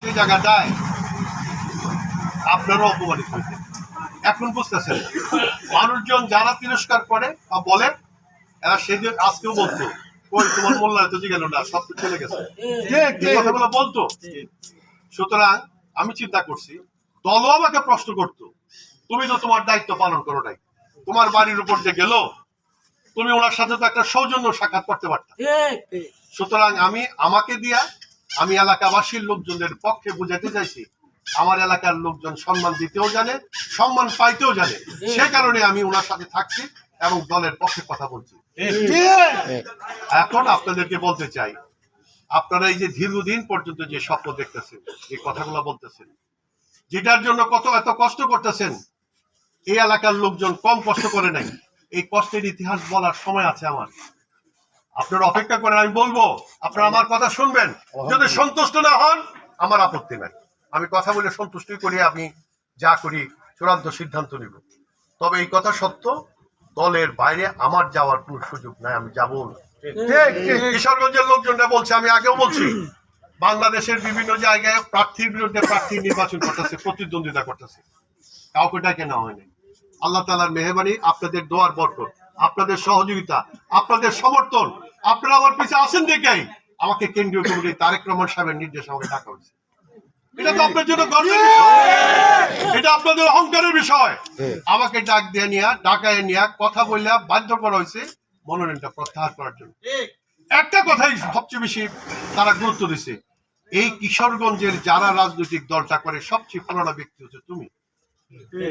সেই জায়গাটায় আপনারও অপমানিত হয়েছে। এখন বুঝতেছেন মানুষজন যারা তিরস্কার করে বা বলে এরা সেদিন আজকেও বলতো কই তোমার মোল্লায় তো গেল না, সব তো চলে গেছে, কথাগুলো বলতো। সুতরাং আমি চিন্তা করছি দলও আমাকে প্রশ্ন করতো তুমি তো তোমার দায়িত্ব পালন করো নাই, তোমার বাড়ির উপর যে গেল তুমি ওনার সাথে তো একটা সৌজন্য সাক্ষাৎ করতে পারতাম। সুতরাং আমাকে দিয়া আমি এলাকাবাসীর লোকজনের পক্ষে বুঝাতে চাইছি আমার এলাকার লোকজন সম্মান দিতেও জানে, সম্মান পাইতেও জানে, সে কারণে আমি ওনার সাথে থাকছি এবং দলের পক্ষে কথা বলছি। এখন আপনাদেরকে বলতে চাই আপনারা এই যে দীর্ঘদিন পর্যন্ত যে স্বপ্ন দেখতেছেন, এই কথাগুলো বলতেছেন, যেটার জন্য এত কষ্ট করতেছেন, এই এলাকার লোকজন কম কষ্ট করে নাই। এই কষ্টের ইতিহাস বলার সময় আছে আমার, আপনারা অপেক্ষা করেন, আমি বলবো, আপনারা আমার কথা শুনবেন। যদি সন্তুষ্ট না হন আমার আপত্তি নাই, আমি কথা বলে সন্তুষ্ট করি, আমি যা করি চূড়ান্ত সিদ্ধান্ত নিব। তবে এই কথা সত্য, দলের বাইরে আমার যাওয়ার কোন সুযোগ নাই, আমি যাব না। কিশোরগঞ্জের লোকজনরা বলছে, আমি আগেও বলছি, বাংলাদেশের বিভিন্ন জায়গায় প্রার্থীর বিরুদ্ধে প্রার্থী নির্বাচন করতেছে, প্রতিদ্বন্দ্বিতা করতেছে, কাউকে ডাকে নেওয়া হয়নি। আল্লাহ তাআলার মেহেরবানি, আপনাদের দোয়ার বরকত, আপনাদের সহযোগিতা, আপনাদের সমর্থন, আপনারা আমার পিছিয়ে আছেন দেখেই আমাকে কেন্দ্রীয় কমিটি তারেক রহমান সাহেবের নির্দেশ আমাকে ডাকা হয়েছে। এটা তো আপনার জন্য গর্বের বিষয়, এটা আপনাদের অহংকারের বিষয়। আমাকে ডাকায় নিয়ে কথা বললে বাধ্য করা হয়েছে মনোনয়নটা প্রত্যাহার করার জন্য। একটা কথাই সবচেয়ে বেশি তারা গুরুত্ব দিচ্ছে, এই কিশোরগঞ্জের যারা রাজনৈতিক দলটা করে সবচেয়ে পুরোনো ব্যক্তি হচ্ছে তুমি।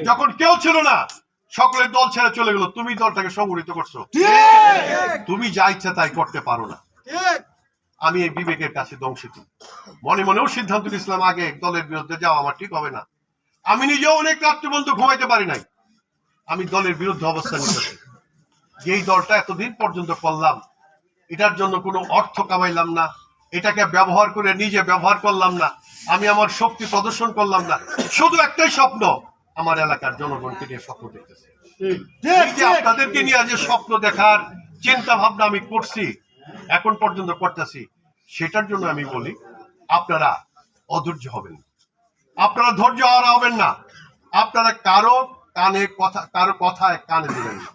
যখন কেউ ছিল না, সকলের দল ছেড়ে চলে গেল, তুমি দলটাকে সংগঠিত করছো। তুমি যা ইচ্ছা তাই করতে পারো না। আমি এই বিবেকের কাছে দংশিত, মনে মনেও সিদ্ধান্ত নিয়েছিলাম আগে দলের বিরুদ্ধে যাওয়া আমার ঠিক হবে না। আমি নিজেও অনেক রাত্রি পর্যন্ত ঘুমাইতে পারি নাই, আমি দলের বিরুদ্ধে অবস্থান নিতেছি। যেই দলটা এতদিন পর্যন্ত করলাম, এটার জন্য কোনো অর্থ কামাইলাম না, এটাকে ব্যবহার করে নিজে ব্যবহার করলাম না, আমি আমার শক্তি প্রদর্শন করলাম না, শুধু একটাই স্বপ্ন, আমার এলাকার জনগণকে নিয়ে স্বপ্ন দেখতেছি। আপনাদেরকে নিয়ে যে স্বপ্ন দেখার চিন্তা ভাবনা আমি করছি, এখন পর্যন্ত করতেছি, সেটার জন্য আমি বলি আপনারা অধৈর্য হবেন, আপনারা ধৈর্য হারাবেন না, আপনারা কারো কথায় কানে দিবেন না,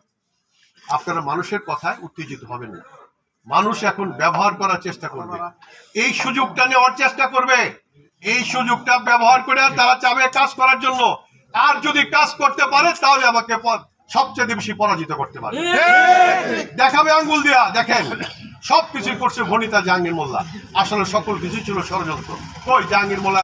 আপনারা মানুষের কথায় উত্তেজিত হবেন না। মানুষ এখন ব্যবহার করার চেষ্টা করবে, এই সুযোগটা নেওয়ার চেষ্টা করবে, এই সুযোগটা ব্যবহার করে তারা চাবে কাজ করার জন্য। আর যদি কাজ করতে পারে তাহলে আমাকে সবচেয়ে বেশি পরাজিত করতে পারে, দেখাবে আঙ্গুল দিয়া। দেখেন সবকিছু করছে ভনিতা জাহাঙ্গীর মোল্লা, আসলে সকল কিছু ছিল ষড়যন্ত্র। কই জাহাঙ্গীর মোল্লা